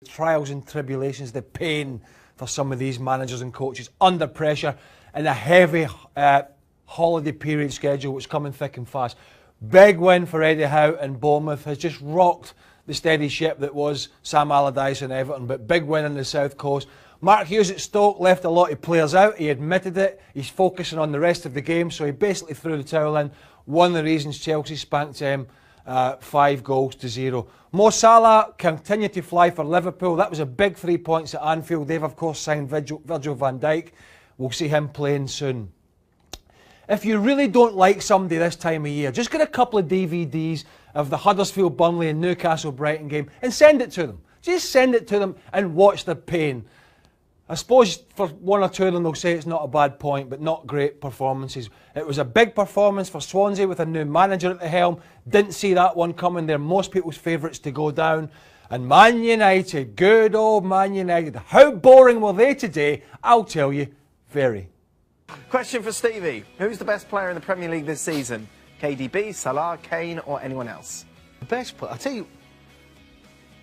trials and tribulations, the pain for some of these managers and coaches under pressure in a heavy holiday period schedule which is coming thick and fast. Big win for Eddie Howe, and Bournemouth has just rocked the steady ship that was Sam Allardyce and Everton, but big win on the South Coast. Mark Hughes at Stoke left a lot of players out. He admitted it. He's focusing on the rest of the game, so he basically threw the towel in. One of the reasons Chelsea spanked him 5-0. Mo Salah continued to fly for Liverpool. That was a big 3 points at Anfield. They've, of course, signed Virgil van Dijk. We'll see him playing soon. If you really don't like somebody this time of year, just get a couple of DVDs of the Huddersfield, Burnley and Newcastle, Brighton game and send it to them. Just send it to them and watch their pain. I suppose for one or two of them they'll say it's not a bad point, but not great performances. It was a big performance for Swansea with a new manager at the helm. Didn't see that one coming. They're most people's favourites to go down. And Man United, good old Man United. How boring were they today? I'll tell you, very. Question for Stevie. Who's the best player in the Premier League this season? KDB, Salah, Kane or anyone else? The best player? I'll tell you,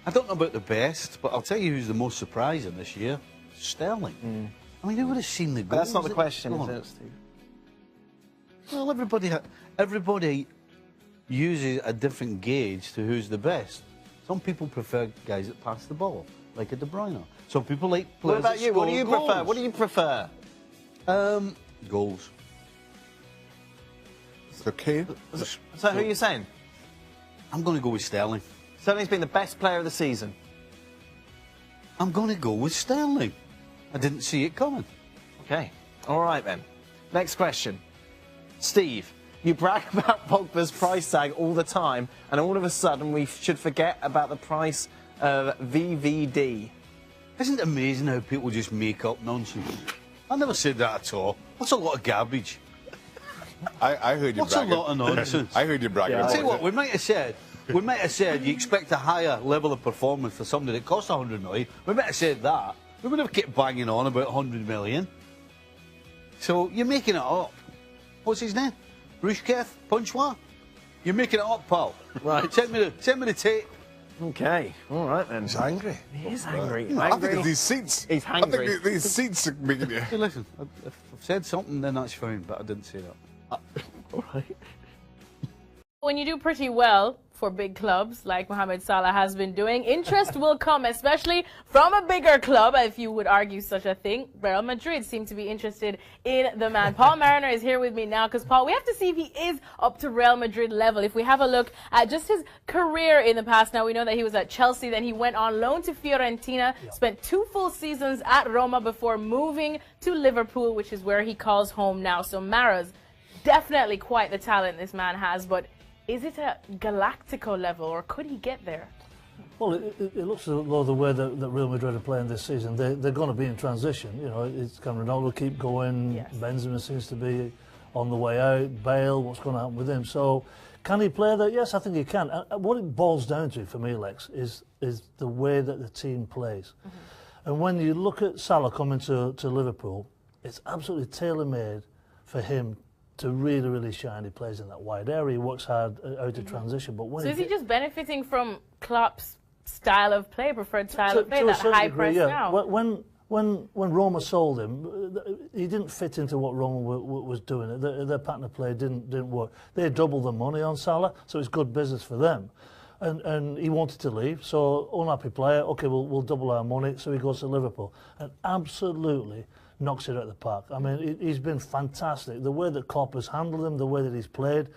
I don't know about the best, but I'll tell you who's the most surprising this year. Sterling. I mean, who would have seen the goals? But that's not the question, is it, Steve? Well, everybody uses a different gauge to who's the best. Some people prefer guys that pass the ball, like a De Bruyne. Some people like players What about you? What do you goals. prefer? What do you prefer? Goals. Okay. So who are you saying? I'm going to go with Sterling. Sterling's been the best player of the season. I'm going to go with Sterling. I didn't see it coming. Okay. All right, then. Next question. Steve, you brag about Pogba's price tag all the time, and all of a sudden we should forget about the price of VVD. Isn't it amazing how people just make up nonsense? I never said that at all. That's a lot of garbage. I heard you bragging. What's a lot of nonsense? I heard you bragging. I'll tell you what, we might have said you expect a higher level of performance for somebody that costs 100 million. We might have said that. We would have kept banging on about 100 million. So you're making it up. What's his name? Rushketh? Punchwa? You're making it up, pal. Right. Send me the tape. Okay. All right, then. He's angry. He is angry. I think it's these seats. He's I hungry. think these seats are making you... Hey, listen, if I've said something, then that's fine, but I didn't say that. All right. When you do pretty well for big clubs like Mohamed Salah has been doing, interest will come, especially from a bigger club, if you would argue such a thing. Real Madrid seem to be interested in the man. Paul Mariner is here with me now because, Paul, we have to see if he is up to Real Madrid level. If we have a look at just his career in the past, now we know that he was at Chelsea, then he went on loan to Fiorentina, spent 2 full seasons at Roma before moving to Liverpool, which is where he calls home now. So Mara's definitely quite the talent this man has, but is it a Galactico level, or could he get there? Well, it looks as though the way that Real Madrid are playing this season, they're going to be in transition. You know, it's can Ronaldo keep going? Yes. Benzema seems to be on the way out. Bale, what's going to happen with him? So, can he play there? Yes, I think he can. What it boils down to for me, Lex, is the way that the team plays. And when you look at Salah coming to Liverpool, it's absolutely tailor-made for him to really, really shine. He plays in that wide area. He works hard out of transition. But when so is he just benefiting from Klopp's style of play, preferred style of play, that high press now? When Roma sold him, he didn't fit into what Roma was doing. Their pattern of play didn't work. They doubled the money on Salah, so it's good business for them. And he wanted to leave, so unhappy player. Okay, we'll double our money. So he goes to Liverpool and absolutely knocks it out of the park. I mean, he's been fantastic. The way that Klopp has handled him, the way that he's played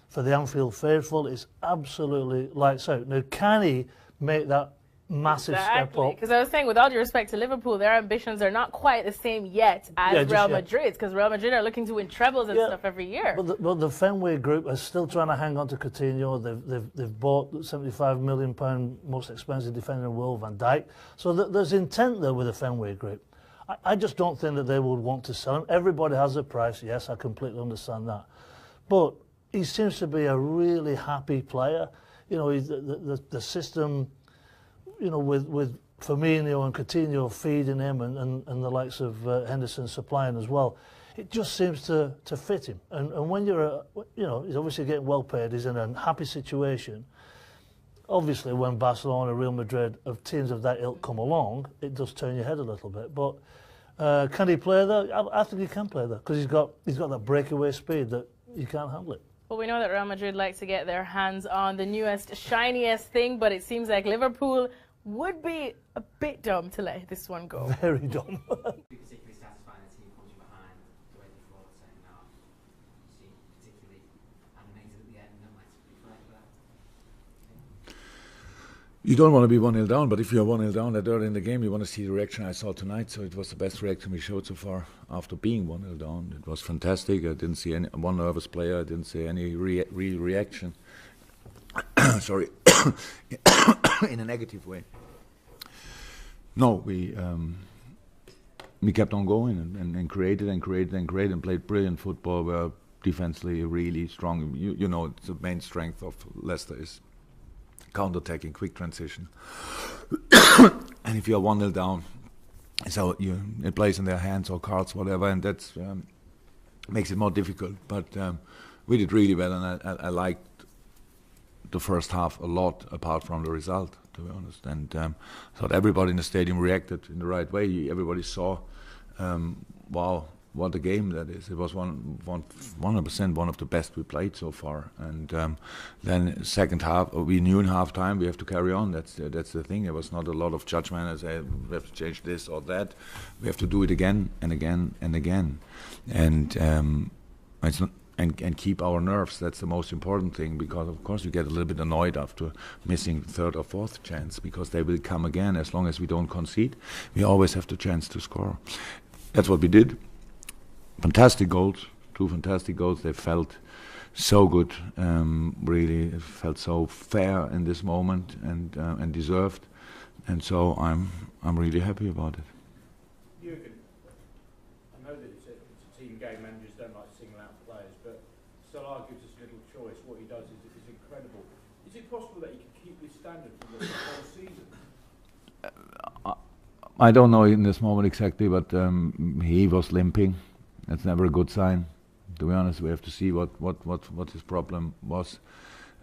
for the Anfield faithful is absolutely lights out. Now, can he make that massive step up? Because I was saying, with all due respect to Liverpool, their ambitions are not quite the same yet as Real Madrid's, because Real Madrid are looking to win trebles and stuff every year. But the Fenway group are still trying to hang on to Coutinho. They've bought £75 million most expensive defender in the world, Van Dijk. So there's intent there with the Fenway group. I just don't think that they would want to sell him. Everybody has a price, yes, I completely understand that. But he seems to be a really happy player. You know, the system, you know, with Firmino and Coutinho feeding him and the likes of Henderson supplying as well, it just seems to fit him. And when you're, you know, he's obviously getting well paid, he's in a happy situation. obviously when Barcelona, Real Madrid, of teams of that ilk come along, it does turn your head a little bit. But can he play there? I think he can play there because he's got that breakaway speed that you can't handle it. Well, we know that Real Madrid like to get their hands on the newest, shiniest thing, but it seems like Liverpool would be a bit dumb to let this one go. Very dumb. Particularly satisfying the team comes behind the way they fought the second half. You seem particularly animated at the end, and like to reflect that. You don't want to be 1-0 down, but if you're 1-0 down that early in the game, you want to see the reaction I saw tonight. So it was the best reaction we showed so far after being 1-0 down. It was fantastic. I didn't see one nervous player. I didn't see any real reaction. Sorry, in a negative way. No, we kept on going and created and played brilliant football. We were defensively really strong. You know, it's the main strength of Leicester is counter-attacking, quick transition. And if you're 1-0 down, so it plays in their hands or cards, whatever, and that's makes it more difficult. But we did really well, and I liked the first half a lot, apart from the result, to be honest. And I thought everybody in the stadium reacted in the right way. Everybody saw, wow, what a game that is. It was 100% one of the best we played so far. And then second half, we knew in half time we have to carry on. That's the thing. There was not a lot of judgment. I said we have to change this or that. We have to do it again and again and again. And it's not. And keep our nerves. That's the most important thing, because of course you get a little bit annoyed after missing third or fourth chance, because they will come again. As long as we don't concede, we always have the chance to score. That's what we did. Fantastic goals, 2 fantastic goals. They felt so good, really. It felt so fair in this moment and deserved. And so I'm really happy about it. Jürgen, I know that it's a team game, managers don't like to single out players, but Salah gives us little choice. What he does is incredible. Is it possible that he can keep this standard for the whole season? I don't know in this moment exactly, but he was limping. That's never a good sign. To be honest, we have to see what his problem was.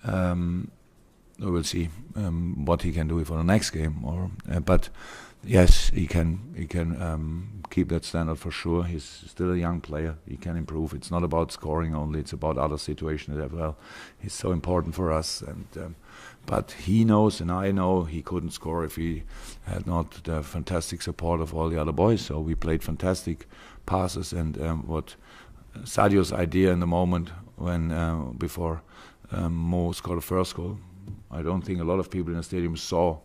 We will see what he can do for the next game. But yes, he can keep that standard for sure. He's still a young player. He can improve. It's not about scoring only. It's about other situations as well. He's so important for us. But he knows, and I know, he couldn't score if he had not the fantastic support of all the other boys. So we played fantastic passes, and what Sadio's idea in the moment when before Mo scored the first goal, I don't think a lot of people in the stadium saw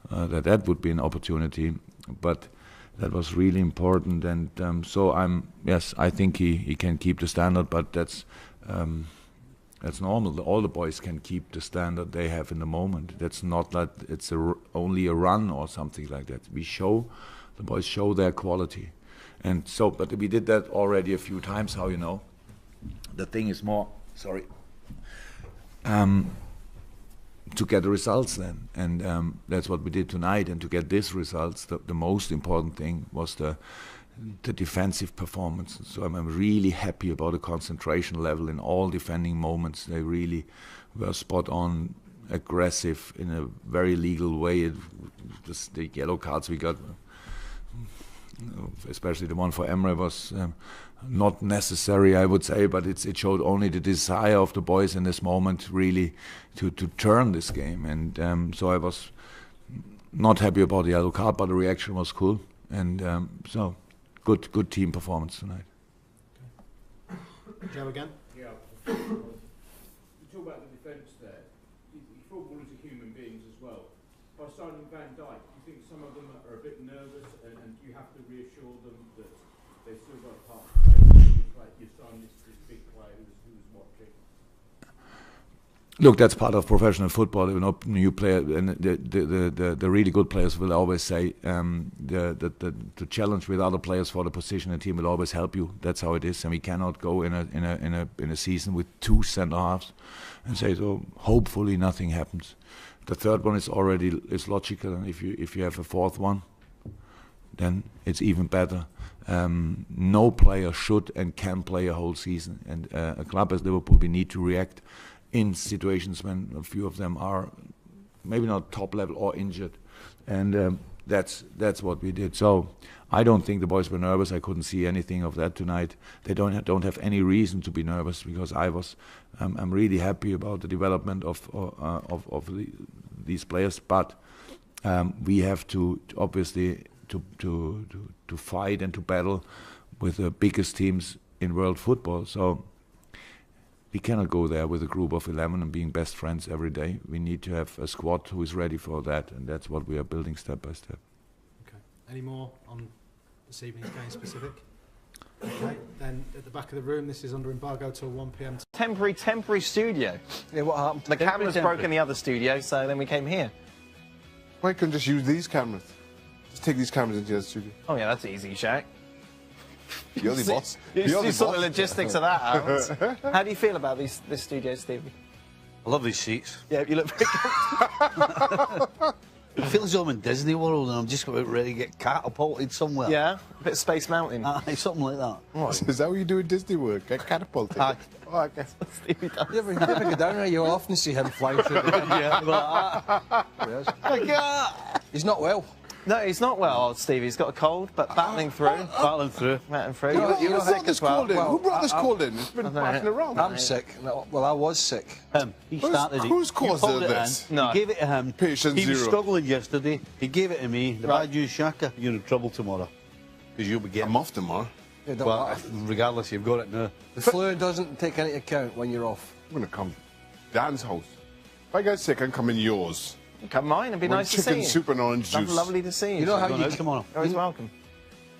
that would be an opportunity, but that was really important. And so I think he can keep the standard, but that's normal. All the boys can keep the standard they have in the moment. That's not that it's only a run or something like that. The boys show their quality. And so, but we did that already a few times, how you know. The thing is more, to get the results then. And that's what we did tonight. And to get these results, the most important thing was the defensive performance. So I'm really happy about the concentration level in all defending moments. They really were spot on, aggressive in a very legal way. The yellow cards we got, especially the one for Emre, was not necessary, I would say, but it showed only the desire of the boys in this moment really to turn this game. And so I was not happy about the yellow card, but the reaction was cool. And so good team performance tonight. Joe again? Yeah. You talk about the defence there. Footballers are human beings as well. By signing Van Dijk, do you think some of them are a bit nervous, and do you have to reassure them that they've still got a part to play? You sign this big player who's watching. Look, that's part of professional football. You know, new player and the really good players will always say the challenge with other players for the position in the team will always help you. That's how it is, and we cannot go in a season with 2 centre halves and say, so hopefully nothing happens. The third one is logical, and if you have a fourth one, then it's even better. No player should and can play a whole season, and a club as Liverpool, we need to react in situations when a few of them are maybe not top level or injured, and that's what we did. So I don't think the boys were nervous. I couldn't see anything of that tonight. They don't have any reason to be nervous, because I'm really happy about the development of these players. But we have to obviously to fight and to battle with the biggest teams in world football. So we cannot go there with a group of 11 and being best friends every day. We need to have a squad who is ready for that, and that's what we are building step by step. Okay. Any more on this evening's game specific? Okay. Then at the back of the room, this is under embargo till 1 p.m. Temporary studio. Yeah, what happened? The cameras broke in the other studio, so then we came here. Why couldn't just use these cameras? Just take these cameras into the studio. Oh yeah, that's easy, Shaq. You're the boss. You sort the logistics of that out. How do you feel about this studio, Stevie? I love these seats. Yeah, you look very good. It feels as though I'm in Disney World and I'm just about ready to get catapulted somewhere. Yeah, a bit of Space Mountain. Something like that. Right. Is that what you do in Disney World? Get catapulted? Aye. Oh, I guess. Stevie does. You ever go down there, you often see him flying through the Yeah, He's not well. No, he's not well, old Stevie. He's got a cold, but battling through. battling through. Battling through. Who You're sick brought this as well. cold in? Who brought this cold in? It's been passing around. I'm sick. No, well, I was sick. He started it. Who's You caused pulled it this? in, No. You gave it to him. Patient he was zero. struggling yesterday. He gave it to me. The bad news, Shaka, you're in trouble tomorrow. Because you'll be getting... I'm off tomorrow. Yeah, don't Well, matter. regardless, you've got it now. The flu doesn't take any account when you're off. I'm going to come. Dan's house. If I get sick, I can come in yours. Come mine, it'd be With nice to see chicken you. soup and orange juice. Lovely to see you. You know how Going you out tomorrow. Always welcome.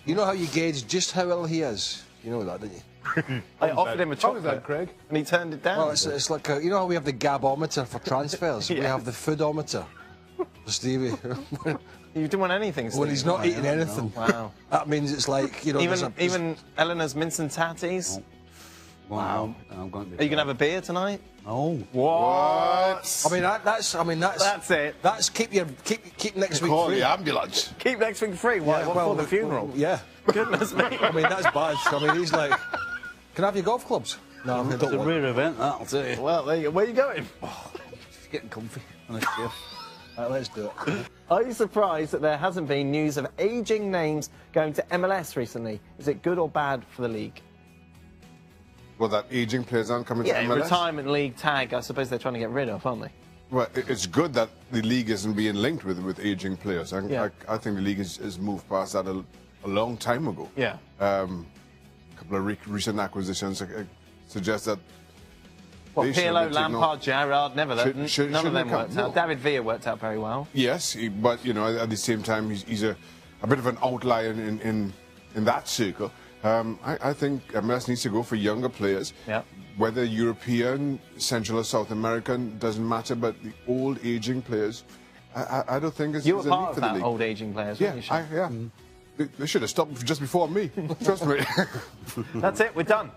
You know how you gauge just how ill he is. You know that, don't you? I offered him a How was that, chocolate, Craig? and he turned it down. Well, it's like you know how we have the gabometer for transfers. We Yes. have the foodometer. For Stevie. You didn't want anything, Steve. When he's not eating anything, Wow. that means it's like you know. Even Eleanor's mince and tatties. Wow. I'm going to Are you gonna have a beer tonight? No. What? I mean that's That's it. That's keep next week Call free. the ambulance. Keep next week free. Why? What for the funeral? Yeah. Goodness me. I mean that's bad. I mean he's like, can I have your golf clubs? No, I It's a don't want. rare event, that, I'll tell you. Well, there you go. Where are you going? It's getting comfy on this chair. Right, let's do it. Are you surprised that there hasn't been news of ageing names going to MLS recently? Is it good or bad for the league? Well, that aging players aren't coming Yeah, to MLS? retirement league tag, I suppose they're trying to get rid of, aren't they? Well, it's good that the league isn't being linked with aging players. Yeah. I think the league has moved past that a long time ago. Yeah. A couple of recent acquisitions suggest that. Well, they should have Pirlo, been taken off. Lampard, Gerrard, never Should- none should- of them shouldn't have worked come, out. no. David Villa worked out very well. Yes, but you know, at the same time, he's a bit of an outlier in that circle. I think MLS needs to go for younger players. Yeah. Whether European, Central or South American doesn't matter, but the old aging players, I don't think is You were is a need part of for the that league. old ageing players, Yeah, weren't you? yeah. They should have stopped just before me. Trust me. That's it, we're done.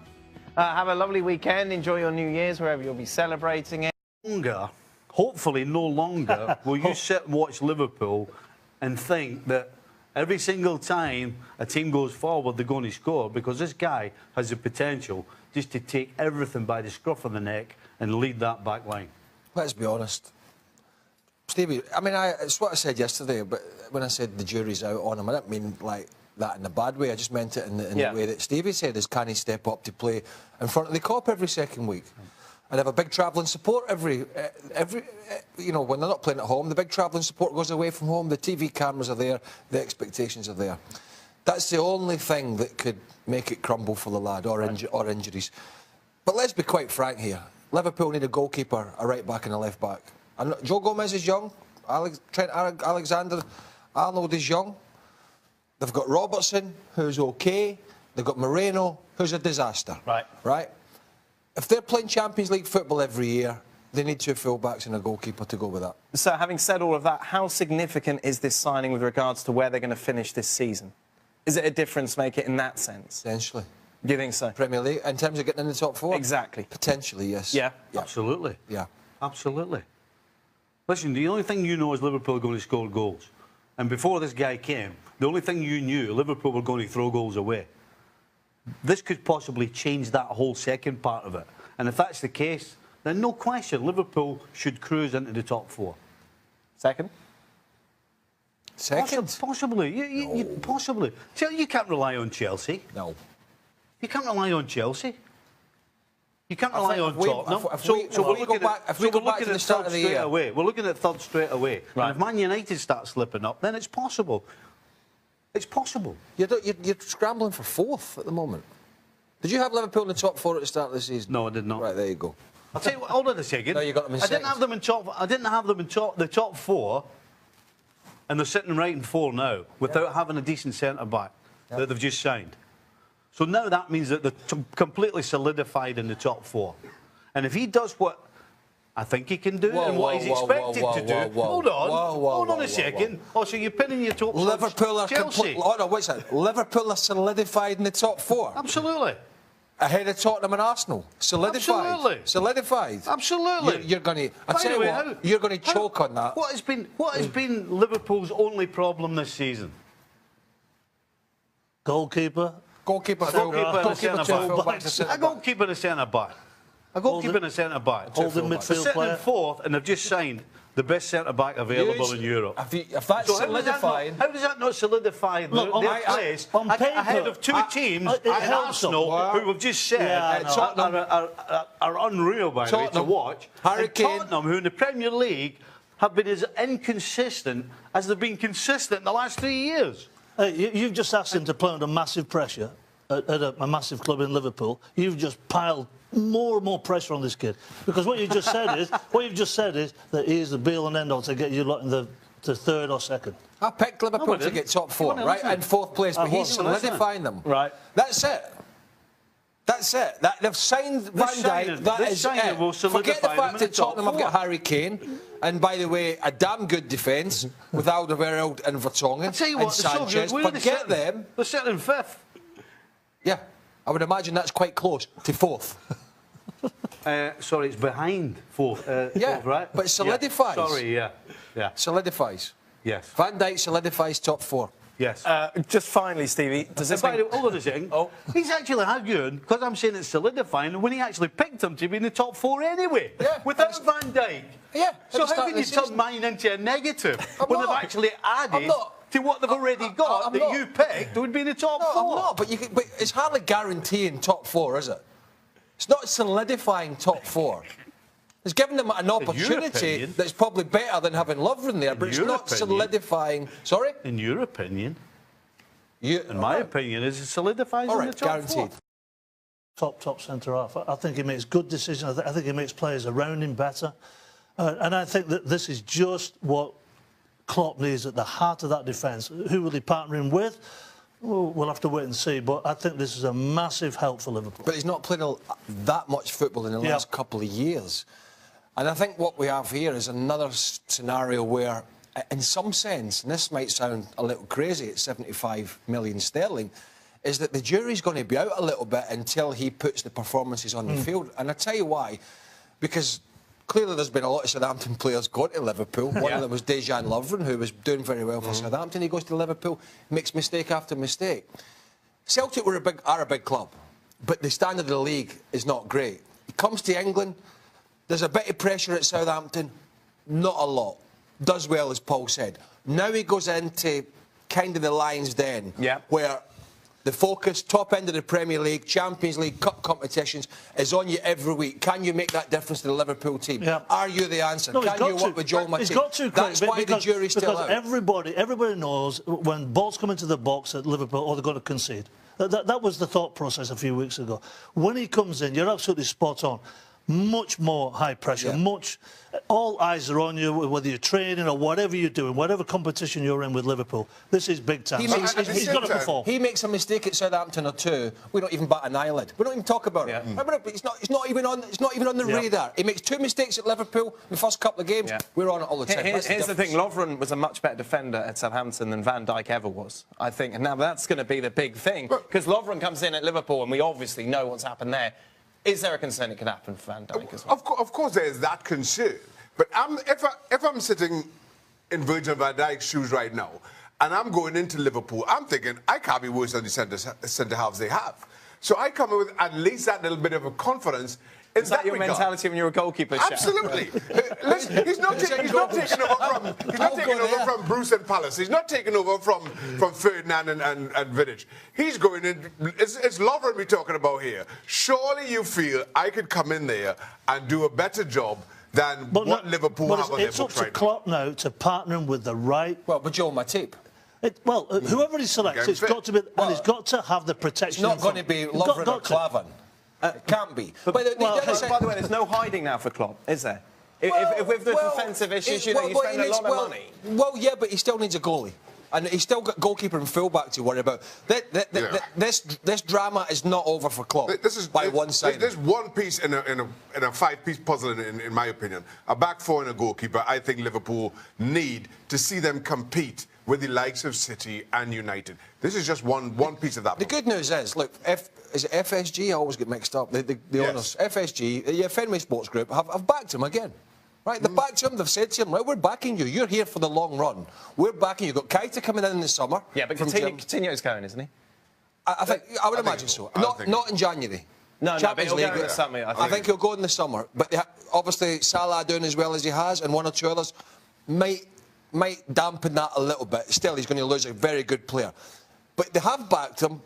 Have a lovely weekend. Enjoy your New Year's wherever you'll be celebrating it. Longer, hopefully no longer, will you sit and watch Liverpool and think that every single time a team goes forward, they're going to score, because this guy has the potential just to take everything by the scruff of the neck and lead that back line. Let's be honest. Stevie, I mean, it's what I said yesterday, but when I said the jury's out on him, I didn't mean like that in a bad way. I just meant it in the way that Stevie said, is can he step up to play in front of the Cop every second week? And have a big travelling support every you know, when they're not playing at home, the big travelling support goes away from home, the TV cameras are there, the expectations are there. That's the only thing that could make it crumble for the lad, or injuries. But let's be quite frank here. Liverpool need a goalkeeper, a right back and a left back. And Joe Gomez is young, Trent Alexander-Arnold is young. They've got Robertson, who's okay. They've got Moreno, who's a disaster. Right? If they're playing Champions League football every year, they need 2 full-backs and a goalkeeper to go with that. So having said all of that, how significant is this signing with regards to where they're going to finish this season? Is it a difference maker in that sense? Potentially. Do you think so? Premier League, in terms of getting in the top 4? Exactly. Potentially, yes. Yeah. Absolutely. Yeah. Absolutely. Listen, the only thing you know is Liverpool are going to score goals. And before this guy came, the only thing you knew, Liverpool were going to throw goals away. This could possibly change that whole second part of it. And if that's the case, then no question, Liverpool should cruise into the top 4. Second? Second? Possibly. Possibly. So you can't rely on Chelsea. No. You can't rely on Chelsea. You can't rely on Tottenham. If we go back to the start of the year, we're looking at third straight away. Right. And if Man United start slipping up, then it's possible. It's possible. You're scrambling for fourth at the moment. Did you have Liverpool in the top four at the start of the season? No, I did not. Right, there you go. I'll tell you what, hold on a second. No, you got them in I didn't have them in top. I didn't have them in the top four, and they're sitting right in four now without having a decent centre back that they've just signed. So now that means that they're completely solidified in the top four. And if he does what I think he can do and what he's expected to do, hold on a second. Oh, so you're pinning your top Liverpool are Chelsea? Oh no, wait a second. Liverpool are solidified in the top four. Absolutely. Ahead of Tottenham and Arsenal. Solidified. Absolutely. Solidified. Absolutely. You're going to. I tell you what. You're going to choke on that. What has been Liverpool's only problem this season? Goalkeeper. Goalkeeper, A goalkeeper and a centre-back. A goalkeeper and a centre-back. A goalkeeper and a centre-back. Holding They're midfield sitting player. in fourth and they've just signed the best centre-back available in Europe. If that's So solidifying... how does that not solidify their place on paper, ahead of two teams it and helps them. Arsenal, who have just said are unreal, by the way, to watch. Harry And Kane. Tottenham, who in the Premier League have been as inconsistent as they've been consistent in the last 3 years. You've just asked him to play under massive pressure at a massive club in Liverpool. You've just piled more and more pressure on this kid, because what you've just said is that he is the be-all and end-all to get you lot in the third or second. I picked Liverpool to get top four, right, and fourth place, but he's solidifying them. Right. That's it. That's it. They've signed Van Dijk. That is it. Forget the fact that Tottenham have got Harry Kane, and by the way, a damn good defence with Alderweireld and Vertonghen and Sanchez. Forget them. They're sitting in fifth. Yeah, I would imagine that's quite close to fourth. Sorry, it's behind fourth. Yeah, fourth, right? but solidifies. Yeah. Sorry, yeah. Solidifies. Yes. Van Dijk solidifies top four. Yes. Just finally, Stevie, does this hold on a second. He's actually arguing, because I'm saying it's solidifying, when he actually picked him to be in the top four anyway. Yeah. Without Van Dijk. Yeah. So how can you turn mine into a negative when they've actually added to what they've already got that you picked would be in the top four? I'm not, but it's hardly guaranteeing top four, is it? It's not solidifying top four. It's giving them an opportunity that's probably better than having Lovren there, but it's not solidifying. Sorry? In your opinion. In my opinion, is it solidifies in the top guaranteed. four? Top centre-half. I think he makes good decisions. I think he makes players around him better. And I think that this is just what Klopp needs at the heart of that defence. Who will he partner him with? We'll have to wait and see, but I think this is a massive help for Liverpool. But he's not played that much football in the last couple of years. And I think what we have here is another scenario where, in some sense, and this might sound a little crazy at 75 million sterling, is that the jury's going to be out a little bit until he puts the performances on the field. And I tell you why. Because clearly there's been a lot of Southampton players going to Liverpool. One of them was Dejan Lovren, who was doing very well for Southampton. He goes to Liverpool, makes mistake after mistake. Celtic are a big club, but the standard of the league is not great. He comes to England, there's a bit of pressure at Southampton, not a lot. Does well, as Paul said. Now he goes into kind of the lion's den, where the focus, top end of the Premier League, Champions League, cup competitions, is on you every week. Can you make that difference to the Liverpool team? Are you the answer? No, Can you work with Joel Matip? He's got to. That's why the jury's still out. Everybody knows when balls come into the box at Liverpool, or they're going to concede. That was the thought process a few weeks ago. When he comes in, you're absolutely spot on. Much more high pressure, all eyes are on you, whether you're training or whatever you're doing, whatever competition you're in with Liverpool. This is big time. He's got to perform. He makes a mistake at Southampton or two, we don't even bat an eyelid. We don't even talk about it. It's not even on the radar. He makes two mistakes at Liverpool in the first couple of games. We're on it all the time. Here's the thing, Lovren was a much better defender at Southampton than Van Dijk ever was, I think. And now that's going to be the big thing, because Lovren comes in at Liverpool and we obviously know what's happened there. Is there a concern it could happen for Van Dijk as well? Of course there is that concern. But if I'm sitting in Virgil van Dijk's shoes right now, and I'm going into Liverpool, I'm thinking, I can't be worse than the centre halves they have. So I come in with at least that little bit of a confidence Is that your mentality when you're a goalkeeper? Absolutely. Listen, he's not taking over from Bruce and Palace. He's not taking over from Ferdinand and Vidic. He's going in. It's Lovren we're talking about here. Surely you feel I could come in there and do a better job than what Liverpool have on their books right now. It's up to Klopp now to partner him with the right. Well, but Joe Matip. Whoever he selects, it's got to be, and he's got to have the protection. It's not going to be Lovren or Klavan. It can't be. By the way, there's no hiding now for Klopp, is there? If with the defensive issues, you spend a lot of money. Well, yeah, but he still needs a goalie. And he's still got goalkeeper and fullback to worry about. This drama is not over for Klopp by one side. There's one piece in a five-piece puzzle, in my opinion. A back four and a goalkeeper. I think Liverpool need to see them compete with the likes of City and United. This is just one piece of that. The good news is, look, is it FSG? I always get mixed up. The owners, FSG, Fenway Sports Group, have backed him again. Right, they've backed him, they've said to him, right, we're backing you, you're here for the long run. We're backing you. You've got Keita coming in the summer. Yeah, but Coutinho's going, isn't he? I would imagine so. Not in January. No, but he'll go in the summer, I think he'll go in the summer. But obviously, Salah doing as well as he has, and one or two others, might dampen that a little bit. Still, he's going to lose a very good player. But they have backed him.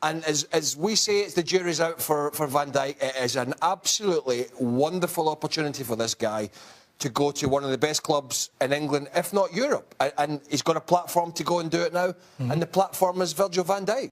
And as we say, it's the jury's out for Van Dijk. It is an absolutely wonderful opportunity for this guy to go to one of the best clubs in England, if not Europe. And he's got a platform to go and do it now. And the platform is Virgil van Dijk.